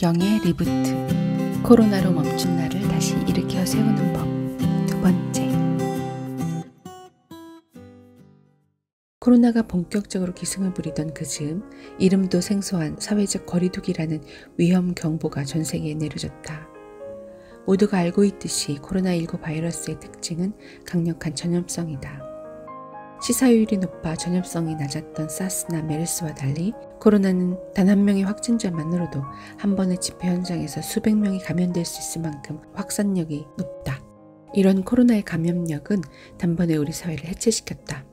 배경의 리부트, 코로나로 멈춘 나를 다시 일으켜 세우는 법. 두 번째. 코로나가 본격적으로 기승을 부리던 그 즈음 이름도 생소한 사회적 거리두기라는 위험 경보가 전 세계에 내려졌다. 모두가 알고 있듯이 코로나19 바이러스의 특징은 강력한 전염성이다. 치사율이 높아 전염성이 낮았던 사스나 메르스와 달리 코로나는 단 한 명의 확진자만으로도 한 번의 집회 현장에서 수백 명이 감염될 수 있을 만큼 확산력이 높다. 이런 코로나의 감염력은 단번에 우리 사회를 해체시켰다.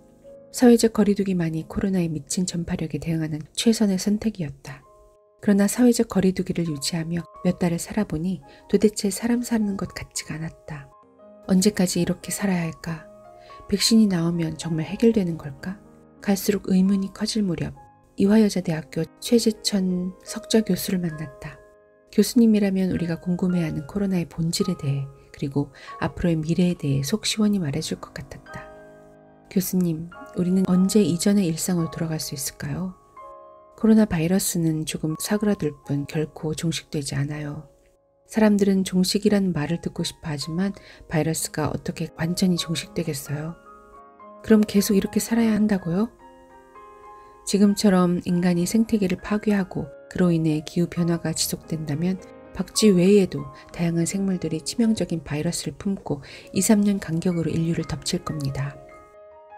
사회적 거리두기만이 코로나에 미친 전파력에 대응하는 최선의 선택이었다. 그러나 사회적 거리두기를 유지하며 몇 달을 살아보니 도대체 사람 사는 것 같지가 않았다. 언제까지 이렇게 살아야 할까? 백신이 나오면 정말 해결되는 걸까? 갈수록 의문이 커질 무렵 이화여자대학교 최재천 석좌 교수를 만났다. 교수님이라면 우리가 궁금해하는 코로나의 본질에 대해 그리고 앞으로의 미래에 대해 속 시원히 말해줄 것 같았다. 교수님, 우리는 언제 이전의 일상으로 돌아갈 수 있을까요? 코로나 바이러스는 조금 사그라들 뿐 결코 종식되지 않아요. 사람들은 종식이라는 말을 듣고 싶어 하지만 바이러스가 어떻게 완전히 종식되겠어요? 그럼 계속 이렇게 살아야 한다고요? 지금처럼 인간이 생태계를 파괴하고 그로 인해 기후변화가 지속된다면 박쥐 외에도 다양한 생물들이 치명적인 바이러스를 품고 2, 3년 간격으로 인류를 덮칠 겁니다.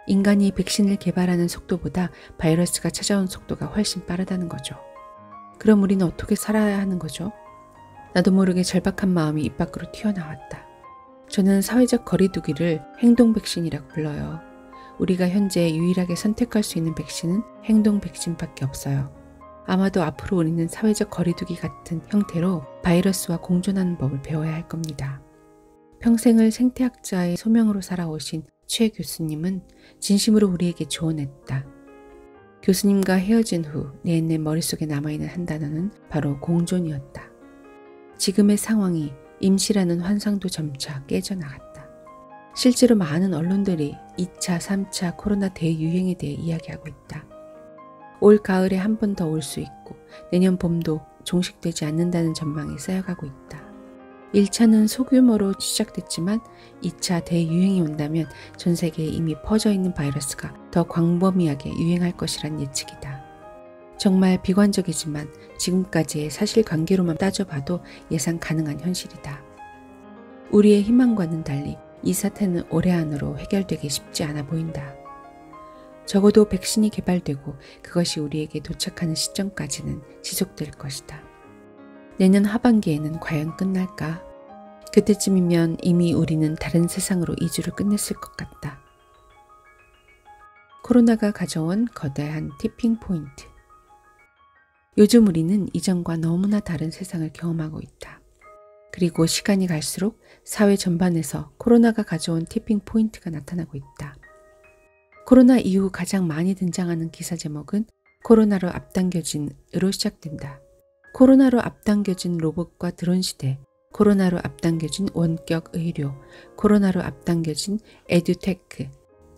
인간이 백신을 개발하는 속도보다 바이러스가 찾아온 속도가 훨씬 빠르다는 거죠. 그럼 우리는 어떻게 살아야 하는 거죠? 나도 모르게 절박한 마음이 입 밖으로 튀어나왔다. 저는 사회적 거리두기를 행동 백신이라고 불러요. 우리가 현재 유일하게 선택할 수 있는 백신은 행동 백신밖에 없어요. 아마도 앞으로 우리는 사회적 거리두기 같은 형태로 바이러스와 공존하는 법을 배워야 할 겁니다. 평생을 생태학자의 소명으로 살아오신 최 교수님은 진심으로 우리에게 조언했다. 교수님과 헤어진 후 내내 머릿속에 남아있는 한 단어는 바로 공존이었다. 지금의 상황이 임시라는 환상도 점차 깨져나갔다. 실제로 많은 언론들이 2차, 3차 코로나 대유행에 대해 이야기하고 있다. 올 가을에 한 번 더 올 수 있고 내년 봄도 종식되지 않는다는 전망이 쌓여가고 있다. 1차는 소규모로 시작됐지만 2차 대유행이 온다면 전 세계에 이미 퍼져 있는 바이러스가 더 광범위하게 유행할 것이란 예측이다. 정말 비관적이지만 지금까지의 사실관계로만 따져봐도 예상 가능한 현실이다. 우리의 희망과는 달리 이 사태는 올해 안으로 해결되기 쉽지 않아 보인다. 적어도 백신이 개발되고 그것이 우리에게 도착하는 시점까지는 지속될 것이다. 내년 하반기에는 과연 끝날까? 그때쯤이면 이미 우리는 다른 세상으로 이주를 끝냈을 것 같다. 코로나가 가져온 거대한 티핑 포인트. 요즘 우리는 이전과 너무나 다른 세상을 경험하고 있다. 그리고 시간이 갈수록 사회 전반에서 코로나가 가져온 티핑 포인트가 나타나고 있다. 코로나 이후 가장 많이 등장하는 기사 제목은 코로나로 앞당겨진으로 시작된다. 코로나로 앞당겨진 로봇과 드론 시대, 코로나로 앞당겨진 원격 의료, 코로나로 앞당겨진 에듀테크,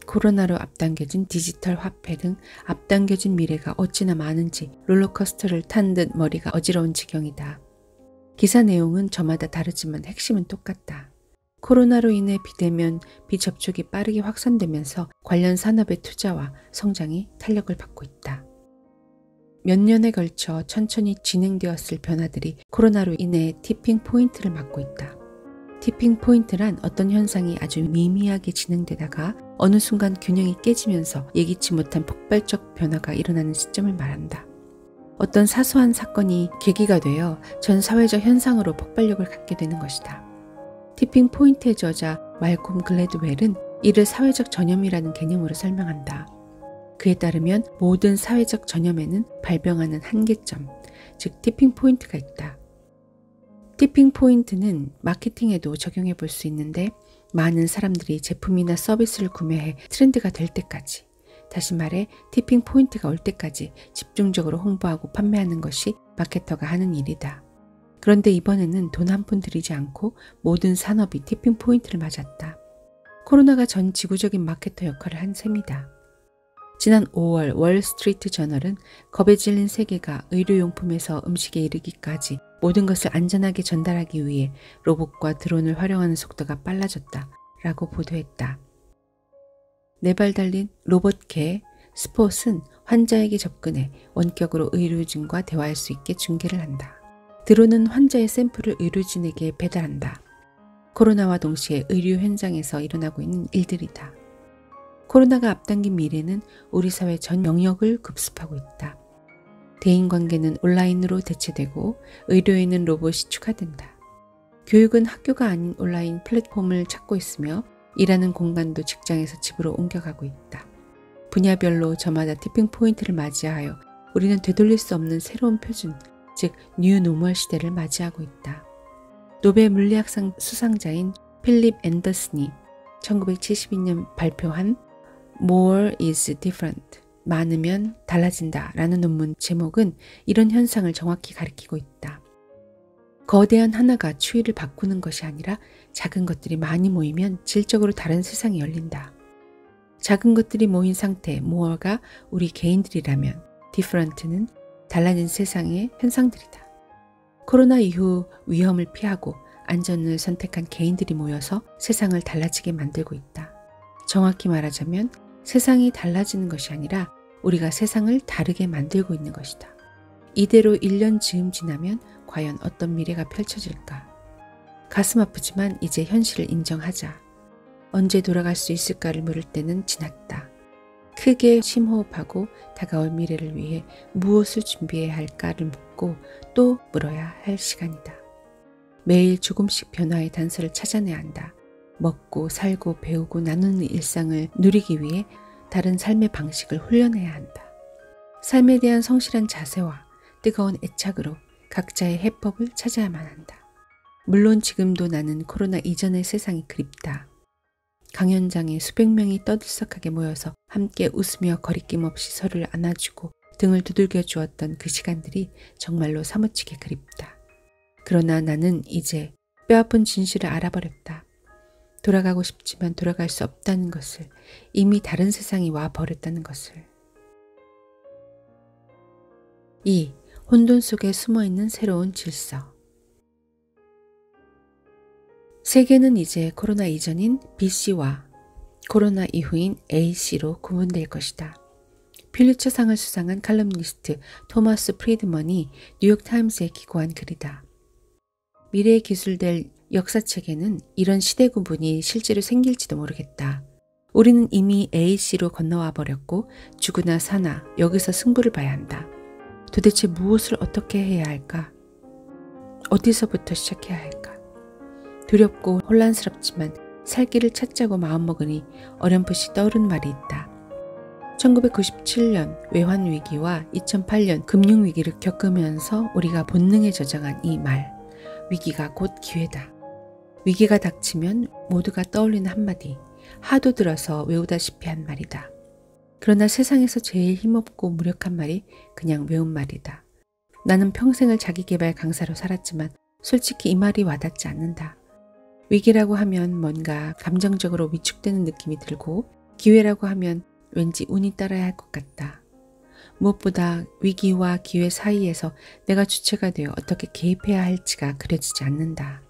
코로나로 앞당겨진 디지털 화폐 등 앞당겨진 미래가 어찌나 많은지 롤러코스터를 탄 듯 머리가 어지러운 지경이다. 기사 내용은 저마다 다르지만 핵심은 똑같다. 코로나로 인해 비대면, 비접촉이 빠르게 확산되면서 관련 산업의 투자와 성장이 탄력을 받고 있다. 몇 년에 걸쳐 천천히 진행되었을 변화들이 코로나로 인해 티핑 포인트를 맞고 있다. 티핑 포인트란 어떤 현상이 아주 미미하게 진행되다가 어느 순간 균형이 깨지면서 예기치 못한 폭발적 변화가 일어나는 시점을 말한다. 어떤 사소한 사건이 계기가 되어 전 사회적 현상으로 폭발력을 갖게 되는 것이다. 티핑 포인트의 저자 말콤 글래드웰은 이를 사회적 전염이라는 개념으로 설명한다. 그에 따르면 모든 사회적 전염에는 발병하는 한계점, 즉 티핑 포인트가 있다. 티핑 포인트는 마케팅에도 적용해 볼 수 있는데 많은 사람들이 제품이나 서비스를 구매해 트렌드가 될 때까지, 다시 말해 티핑 포인트가 올 때까지 집중적으로 홍보하고 판매하는 것이 마케터가 하는 일이다. 그런데 이번에는 돈 한 푼 들이지 않고 모든 산업이 티핑 포인트를 맞았다. 코로나가 전 지구적인 마케터 역할을 한 셈이다. 지난 5월 월스트리트 저널은 겁에 질린 세계가 의료용품에서 음식에 이르기까지 모든 것을 안전하게 전달하기 위해 로봇과 드론을 활용하는 속도가 빨라졌다 라고 보도했다. 4발 달린 로봇 개 스폿은 환자에게 접근해 원격으로 의료진과 대화할 수 있게 중계를 한다. 드론은 환자의 샘플을 의료진에게 배달한다. 코로나와 동시에 의료 현장에서 일어나고 있는 일들이다. 코로나가 앞당긴 미래는 우리 사회 전 영역을 급습하고 있다. 대인관계는 온라인으로 대체되고 의료에는 로봇이 추가된다. 교육은 학교가 아닌 온라인 플랫폼을 찾고 있으며 일하는 공간도 직장에서 집으로 옮겨가고 있다. 분야별로 저마다 티핑 포인트를 맞이하여 우리는 되돌릴 수 없는 새로운 표준, 즉 뉴노멀 시대를 맞이하고 있다. 노벨 물리학상 수상자인 필립 앤더슨이 1972년 발표한 More is different. 많으면 달라진다 라는 논문 제목은 이런 현상을 정확히 가리키고 있다. 거대한 하나가 추이를 바꾸는 것이 아니라 작은 것들이 많이 모이면 질적으로 다른 세상이 열린다. 작은 것들이 모인 상태, more가 우리 개인들이라면 different는 달라진 세상의 현상들이다. 코로나 이후 위험을 피하고 안전을 선택한 개인들이 모여서 세상을 달라지게 만들고 있다. 정확히 말하자면 세상이 달라지는 것이 아니라 우리가 세상을 다르게 만들고 있는 것이다. 이대로 1년 즈음 지나면 과연 어떤 미래가 펼쳐질까? 가슴 아프지만 이제 현실을 인정하자. 언제 돌아갈 수 있을까를 물을 때는 지났다. 크게 심호흡하고 다가올 미래를 위해 무엇을 준비해야 할까를 묻고 또 물어야 할 시간이다. 매일 조금씩 변화의 단서를 찾아내야 한다. 먹고 살고 배우고 나누는 일상을 누리기 위해 다른 삶의 방식을 훈련해야 한다. 삶에 대한 성실한 자세와 뜨거운 애착으로 각자의 해법을 찾아야만 한다. 물론 지금도 나는 코로나 이전의 세상이 그립다. 강연장에 수백 명이 떠들썩하게 모여서 함께 웃으며 거리낌 없이 서로를 안아주고 등을 두들겨 주었던 그 시간들이 정말로 사무치게 그립다. 그러나 나는 이제 뼈아픈 진실을 알아버렸다. 돌아가고 싶지만 돌아갈 수 없다는 것을, 이미 다른 세상이 와 버렸다는 것을. 2. 혼돈 속에 숨어있는 새로운 질서. 세계는 이제 코로나 이전인 BC와 코로나 이후인 AC로 구분될 것이다. 퓰리처상을 수상한 칼럼니스트 토마스 프리드먼이 뉴욕타임스에 기고한 글이다. 미래에 기술될 역사책에는 이런 시대 구분이 실제로 생길지도 모르겠다. 우리는 이미 AC로 건너와 버렸고 죽으나 사나 여기서 승부를 봐야 한다. 도대체 무엇을 어떻게 해야 할까? 어디서부터 시작해야 할까? 두렵고 혼란스럽지만 살 길을 찾자고 마음먹으니 어렴풋이 떠오른 말이 있다. 1997년 외환위기와 2008년 금융위기를 겪으면서 우리가 본능에 저장한 이 말, 위기가 곧 기회다. 위기가 닥치면 모두가 떠올리는 한마디, 하도 들어서 외우다시피 한 말이다. 그러나 세상에서 제일 힘없고 무력한 말이 그냥 외운 말이다. 나는 평생을 자기계발 강사로 살았지만 솔직히 이 말이 와닿지 않는다. 위기라고 하면 뭔가 감정적으로 위축되는 느낌이 들고 기회라고 하면 왠지 운이 따라야 할 것 같다. 무엇보다 위기와 기회 사이에서 내가 주체가 되어 어떻게 개입해야 할지가 그려지지 않는다.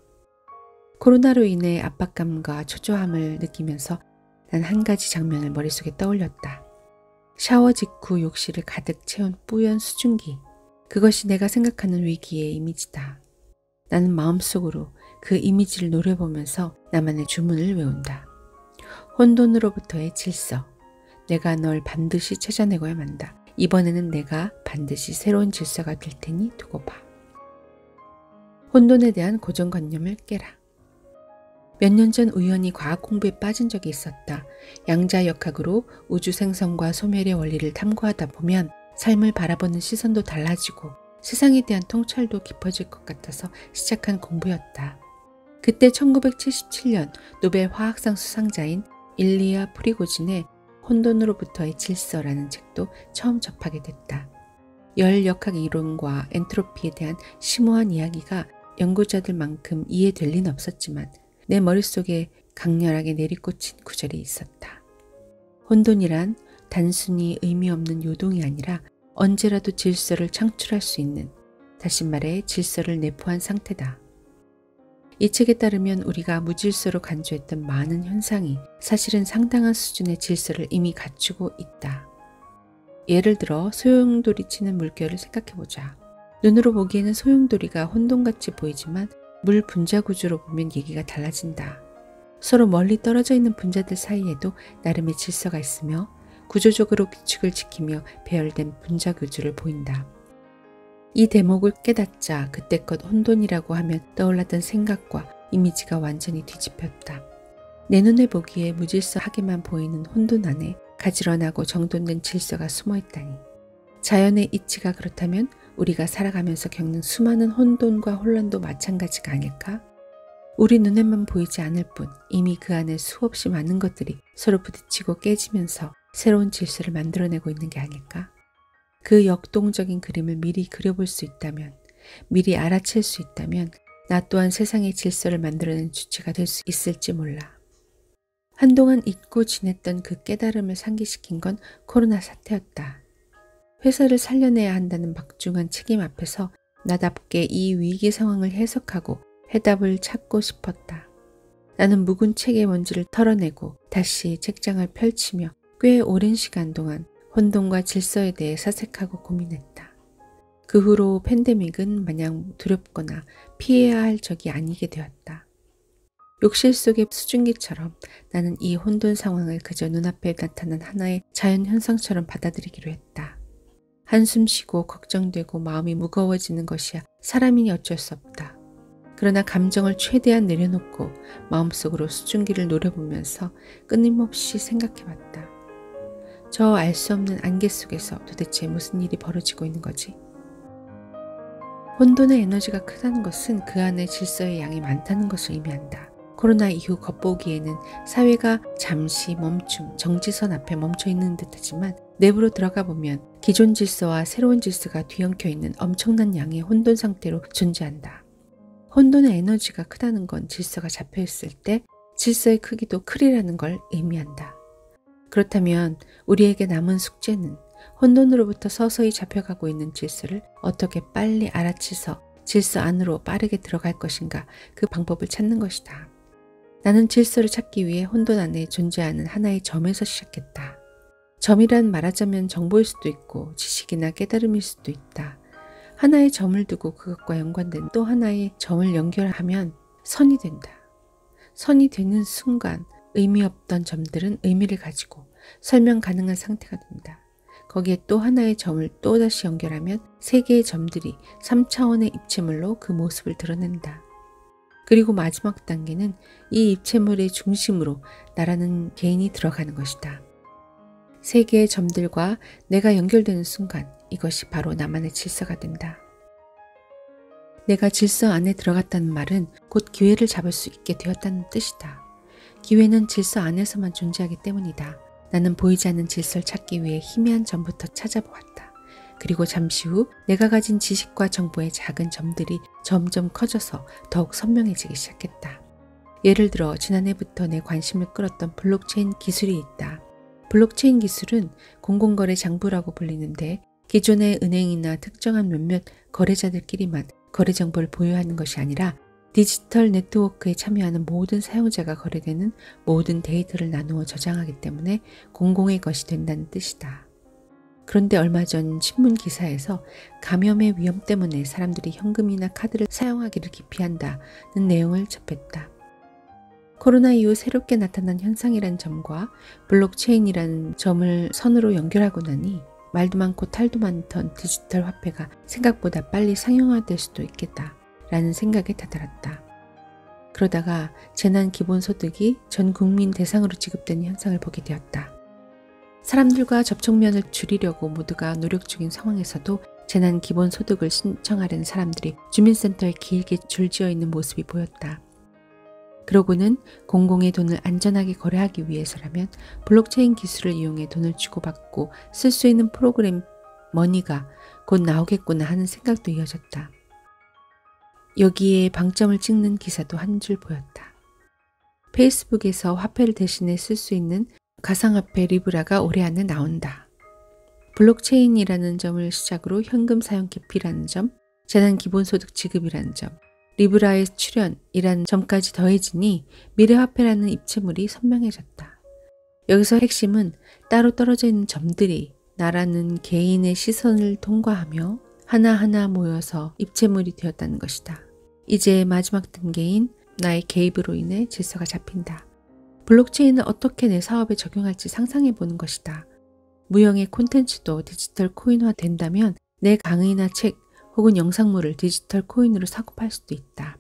코로나로 인해 압박감과 초조함을 느끼면서 난 한 가지 장면을 머릿속에 떠올렸다. 샤워 직후 욕실을 가득 채운 뿌연 수증기. 그것이 내가 생각하는 위기의 이미지다. 나는 마음속으로 그 이미지를 노려보면서 나만의 주문을 외운다. 혼돈으로부터의 질서. 내가 널 반드시 찾아내고야 만다. 이번에는 내가 반드시 새로운 질서가 될 테니 두고 봐. 혼돈에 대한 고정관념을 깨라. 몇 년 전 우연히 과학 공부에 빠진 적이 있었다. 양자역학으로 우주 생성과 소멸의 원리를 탐구하다 보면 삶을 바라보는 시선도 달라지고 세상에 대한 통찰도 깊어질 것 같아서 시작한 공부였다. 그때 1977년 노벨 화학상 수상자인 일리아 프리고진의 혼돈으로부터의 질서라는 책도 처음 접하게 됐다. 열역학 이론과 엔트로피에 대한 심오한 이야기가 연구자들만큼 이해될 리는 없었지만 내 머릿속에 강렬하게 내리꽂힌 구절이 있었다. 혼돈이란 단순히 의미 없는 요동이 아니라 언제라도 질서를 창출할 수 있는, 다시 말해 질서를 내포한 상태다. 이 책에 따르면 우리가 무질서로 간주했던 많은 현상이 사실은 상당한 수준의 질서를 이미 갖추고 있다. 예를 들어 소용돌이 치는 물결을 생각해보자. 눈으로 보기에는 소용돌이가 혼돈같이 보이지만 물 분자 구조로 보면 얘기가 달라진다. 서로 멀리 떨어져 있는 분자들 사이에도 나름의 질서가 있으며 구조적으로 규칙을 지키며 배열된 분자 구조를 보인다. 이 대목을 깨닫자 그때껏 혼돈이라고 하면 떠올랐던 생각과 이미지가 완전히 뒤집혔다. 내 눈에 보기에 무질서하게만 보이는 혼돈 안에 가지런하고 정돈된 질서가 숨어 있다니. 자연의 이치가 그렇다면 우리가 살아가면서 겪는 수많은 혼돈과 혼란도 마찬가지가 아닐까? 우리 눈에만 보이지 않을 뿐 이미 그 안에 수없이 많은 것들이 서로 부딪히고 깨지면서 새로운 질서를 만들어내고 있는 게 아닐까? 그 역동적인 그림을 미리 그려볼 수 있다면, 미리 알아챌 수 있다면 나 또한 세상의 질서를 만들어낸 주체가 될 수 있을지 몰라. 한동안 잊고 지냈던 그 깨달음을 상기시킨 건 코로나 사태였다. 회사를 살려내야 한다는 막중한 책임 앞에서 나답게 이 위기 상황을 해석하고 해답을 찾고 싶었다. 나는 묵은 책의 먼지를 털어내고 다시 책장을 펼치며 꽤 오랜 시간 동안 혼돈과 질서에 대해 사색하고 고민했다. 그 후로 팬데믹은 마냥 두렵거나 피해야 할 적이 아니게 되었다. 욕실 속의 수증기처럼 나는 이 혼돈 상황을 그저 눈앞에 나타난 하나의 자연현상처럼 받아들이기로 했다. 한숨 쉬고 걱정되고 마음이 무거워지는 것이야 사람이니 어쩔 수 없다. 그러나 감정을 최대한 내려놓고 마음속으로 수증기를 노려보면서 끊임없이 생각해봤다. 저 알 수 없는 안개 속에서 도대체 무슨 일이 벌어지고 있는 거지? 혼돈의 에너지가 크다는 것은 그 안에 질서의 양이 많다는 것을 의미한다. 코로나 이후 겉보기에는 사회가 잠시 멈춤, 정지선 앞에 멈춰 있는 듯하지만 내부로 들어가 보면 기존 질서와 새로운 질서가 뒤엉켜 있는 엄청난 양의 혼돈 상태로 존재한다. 혼돈의 에너지가 크다는 건 질서가 잡혀 있을 때 질서의 크기도 크리라는 걸 의미한다. 그렇다면 우리에게 남은 숙제는 혼돈으로부터 서서히 잡혀가고 있는 질서를 어떻게 빨리 알아채서 질서 안으로 빠르게 들어갈 것인가, 그 방법을 찾는 것이다. 나는 질서를 찾기 위해 혼돈 안에 존재하는 하나의 점에서 시작했다. 점이란 말하자면 정보일 수도 있고 지식이나 깨달음일 수도 있다. 하나의 점을 두고 그것과 연관된 또 하나의 점을 연결하면 선이 된다. 선이 되는 순간 의미 없던 점들은 의미를 가지고 설명 가능한 상태가 된다. 거기에 또 하나의 점을 또다시 연결하면 세 개의 점들이 3차원의 입체물로 그 모습을 드러낸다. 그리고 마지막 단계는 이 입체물의 중심으로 나라는 개인이 들어가는 것이다. 세 개의 점들과 내가 연결되는 순간 이것이 바로 나만의 질서가 된다. 내가 질서 안에 들어갔다는 말은 곧 기회를 잡을 수 있게 되었다는 뜻이다. 기회는 질서 안에서만 존재하기 때문이다. 나는 보이지 않는 질서를 찾기 위해 희미한 점부터 찾아보았다. 그리고 잠시 후 내가 가진 지식과 정보의 작은 점들이 점점 커져서 더욱 선명해지기 시작했다. 예를 들어 지난해부터 내 관심을 끌었던 블록체인 기술이 있다. 블록체인 기술은 공공거래 장부라고 불리는데 기존의 은행이나 특정한 몇몇 거래자들끼리만 거래 정보를 보유하는 것이 아니라 디지털 네트워크에 참여하는 모든 사용자가 거래되는 모든 데이터를 나누어 저장하기 때문에 공공의 것이 된다는 뜻이다. 그런데 얼마 전 신문 기사에서 감염의 위험 때문에 사람들이 현금이나 카드를 사용하기를 기피한다는 내용을 접했다. 코로나 이후 새롭게 나타난 현상이란 점과 블록체인이라는 점을 선으로 연결하고 나니 말도 많고 탈도 많던 디지털 화폐가 생각보다 빨리 상용화될 수도 있겠다 라는 생각에 다다랐다. 그러다가 재난 기본소득이 전 국민 대상으로 지급되는 현상을 보게 되었다. 사람들과 접촉면을 줄이려고 모두가 노력 중인 상황에서도 재난 기본소득을 신청하려는 사람들이 주민센터에 길게 줄지어 있는 모습이 보였다. 그러고는 공공의 돈을 안전하게 거래하기 위해서라면 블록체인 기술을 이용해 돈을 주고받고 쓸 수 있는 프로그램 머니가 곧 나오겠구나 하는 생각도 이어졌다. 여기에 방점을 찍는 기사도 한 줄 보였다. 페이스북에서 화폐를 대신해 쓸 수 있는 가상화폐 리브라가 올해 안에 나온다. 블록체인이라는 점을 시작으로 현금 사용 기피라는 점, 재난 기본소득 지급이라는 점, 리브라의 출연이라는 점까지 더해지니 미래화폐라는 입체물이 선명해졌다. 여기서 핵심은 따로 떨어져 있는 점들이 나라는 개인의 시선을 통과하며 하나하나 모여서 입체물이 되었다는 것이다. 이제 마지막 단계인 나의 개입으로 인해 질서가 잡힌다. 블록체인을 어떻게 내 사업에 적용할지 상상해 보는 것이다. 무형의 콘텐츠도 디지털 코인화 된다면 내 강의나 책 혹은 영상물을 디지털 코인으로 사고 팔 수도 있다.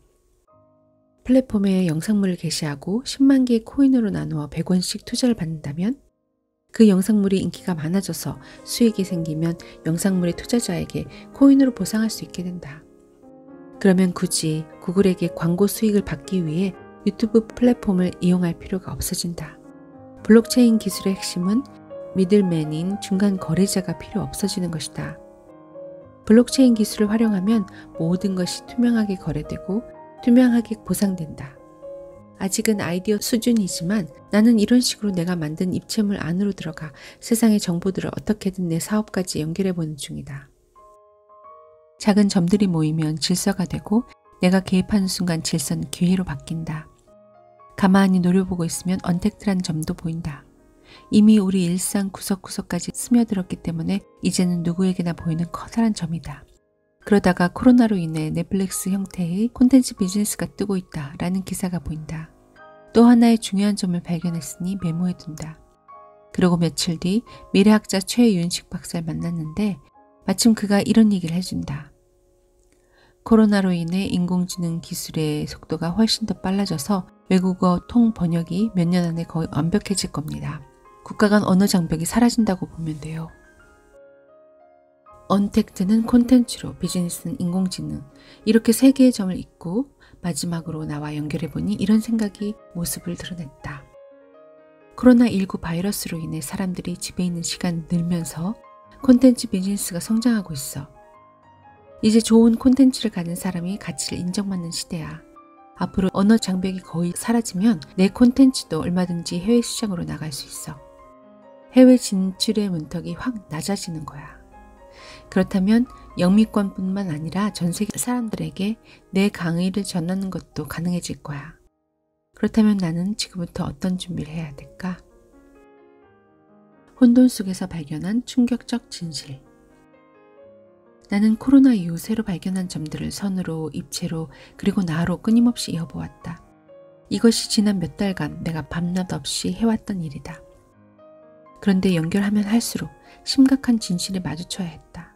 플랫폼에 영상물을 게시하고 10만 개의 코인으로 나누어 100원씩 투자를 받는다면 그 영상물이 인기가 많아져서 수익이 생기면 영상물의 투자자에게 코인으로 보상할 수 있게 된다. 그러면 굳이 구글에게 광고 수익을 받기 위해 유튜브 플랫폼을 이용할 필요가 없어진다. 블록체인 기술의 핵심은 미들맨인 중간 거래자가 필요 없어지는 것이다. 블록체인 기술을 활용하면 모든 것이 투명하게 거래되고 투명하게 보상된다. 아직은 아이디어 수준이지만 나는 이런 식으로 내가 만든 입체물 안으로 들어가 세상의 정보들을 어떻게든 내 사업까지 연결해보는 중이다. 작은 점들이 모이면 질서가 되고 내가 개입하는 순간 질서는 기회로 바뀐다. 가만히 노려보고 있으면 언택트란 점도 보인다. 이미 우리 일상 구석구석까지 스며들었기 때문에 이제는 누구에게나 보이는 커다란 점이다. 그러다가 코로나로 인해 넷플릭스 형태의 콘텐츠 비즈니스가 뜨고 있다라는 기사가 보인다. 또 하나의 중요한 점을 발견했으니 메모해둔다. 그리고 며칠 뒤 미래학자 최윤식 박사를 만났는데 마침 그가 이런 얘기를 해준다. 코로나로 인해 인공지능 기술의 속도가 훨씬 더 빨라져서 외국어 통 번역이 몇 년 안에 거의 완벽해질 겁니다. 국가 간 언어 장벽이 사라진다고 보면 돼요. 언택트는 콘텐츠로, 비즈니스는 인공지능. 이렇게 세 개의 점을 잇고 마지막으로 나와 연결해보니 이런 생각이 모습을 드러냈다. 코로나19 바이러스로 인해 사람들이 집에 있는 시간이 늘면서 콘텐츠 비즈니스가 성장하고 있어. 이제 좋은 콘텐츠를 가진 사람이 가치를 인정받는 시대야. 앞으로 언어 장벽이 거의 사라지면 내 콘텐츠도 얼마든지 해외 시장으로 나갈 수 있어. 해외 진출의 문턱이 확 낮아지는 거야. 그렇다면 영미권뿐만 아니라 전 세계 사람들에게 내 강의를 전하는 것도 가능해질 거야. 그렇다면 나는 지금부터 어떤 준비를 해야 될까? 혼돈 속에서 발견한 충격적 진실. 나는 코로나 이후 새로 발견한 점들을 선으로, 입체로, 그리고 나로 끊임없이 이어보았다. 이것이 지난 몇 달간 내가 밤낮 없이 해왔던 일이다. 그런데 연결하면 할수록 심각한 진실에 마주쳐야 했다.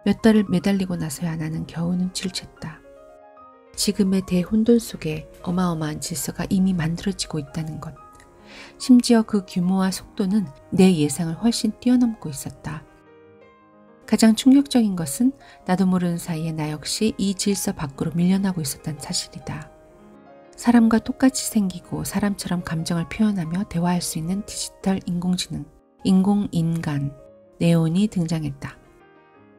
몇 달을 매달리고 나서야 나는 겨우 눈치를 챘다. 지금의 대혼돈 속에 어마어마한 질서가 이미 만들어지고 있다는 것. 심지어 그 규모와 속도는 내 예상을 훨씬 뛰어넘고 있었다. 가장 충격적인 것은 나도 모르는 사이에 나 역시 이 질서 밖으로 밀려나고 있었다는 사실이다. 사람과 똑같이 생기고 사람처럼 감정을 표현하며 대화할 수 있는 디지털 인공지능, 인공인간, 네온이 등장했다.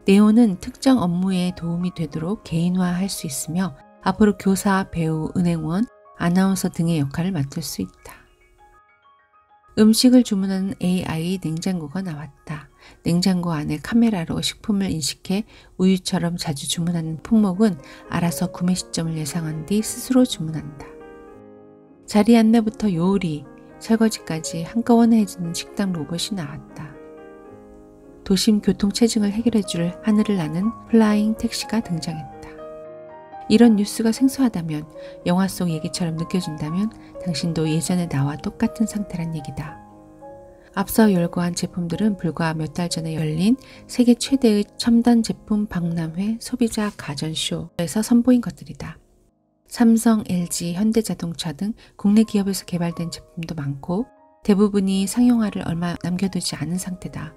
네온은 특정 업무에 도움이 되도록 개인화할 수 있으며 앞으로 교사, 배우, 은행원, 아나운서 등의 역할을 맡을 수 있다. 음식을 주문하는 AI 냉장고가 나왔다. 냉장고 안에 카메라로 식품을 인식해 우유처럼 자주 주문하는 품목은 알아서 구매 시점을 예상한 뒤 스스로 주문한다. 자리 안내부터 요리, 설거지까지 한꺼번에 해주는 식당 로봇이 나왔다. 도심 교통 체증을 해결해줄 하늘을 나는 플라잉 택시가 등장했다. 이런 뉴스가 생소하다면, 영화 속 얘기처럼 느껴진다면 당신도 예전에 나와 똑같은 상태란 얘기다. 앞서 열거한 제품들은 불과 몇 달 전에 열린 세계 최대의 첨단 제품 박람회 소비자 가전쇼에서 선보인 것들이다. 삼성, LG, 현대자동차 등 국내 기업에서 개발된 제품도 많고 대부분이 상용화를 얼마 남겨두지 않은 상태다.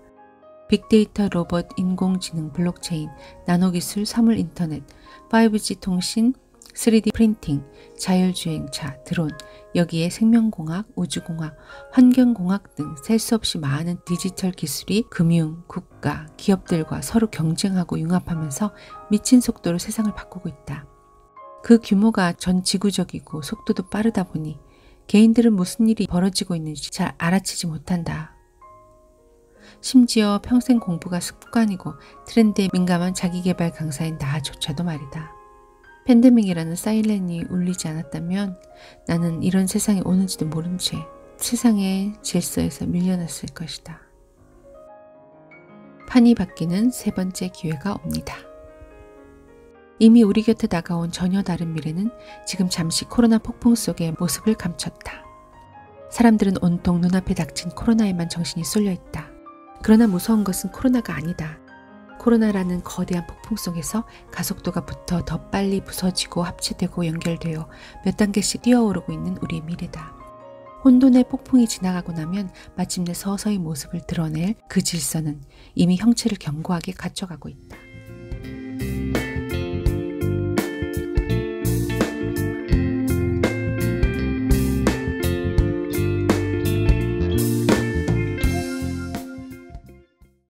빅데이터, 로봇, 인공지능, 블록체인, 나노기술, 사물 인터넷, 5G 통신, 3D 프린팅, 자율주행차, 드론, 여기에 생명공학, 우주공학, 환경공학 등 셀 수 없이 많은 디지털 기술이 금융, 국가, 기업들과 서로 경쟁하고 융합하면서 미친 속도로 세상을 바꾸고 있다. 그 규모가 전 지구적이고 속도도 빠르다 보니 개인들은 무슨 일이 벌어지고 있는지 잘 알아채지 못한다. 심지어 평생 공부가 습관이고 트렌드에 민감한 자기계발 강사인 나조차도 말이다. 팬데믹이라는 사이렌이 울리지 않았다면 나는 이런 세상이 오는지도 모른 채 세상의 질서에서 밀려났을 것이다. 판이 바뀌는 세 번째 기회가 옵니다. 이미 우리 곁에 다가온 전혀 다른 미래는 지금 잠시 코로나 폭풍 속의 모습을 감췄다. 사람들은 온통 눈앞에 닥친 코로나에만 정신이 쏠려 있다. 그러나 무서운 것은 코로나가 아니다. 코로나라는 거대한 폭풍 속에서 가속도가 붙어 더 빨리 부서지고 합체되고 연결되어 몇 단계씩 뛰어오르고 있는 우리의 미래다. 혼돈의 폭풍이 지나가고 나면 마침내 서서히 모습을 드러낼 그 질서는 이미 형체를 견고하게 갖춰가고 있다.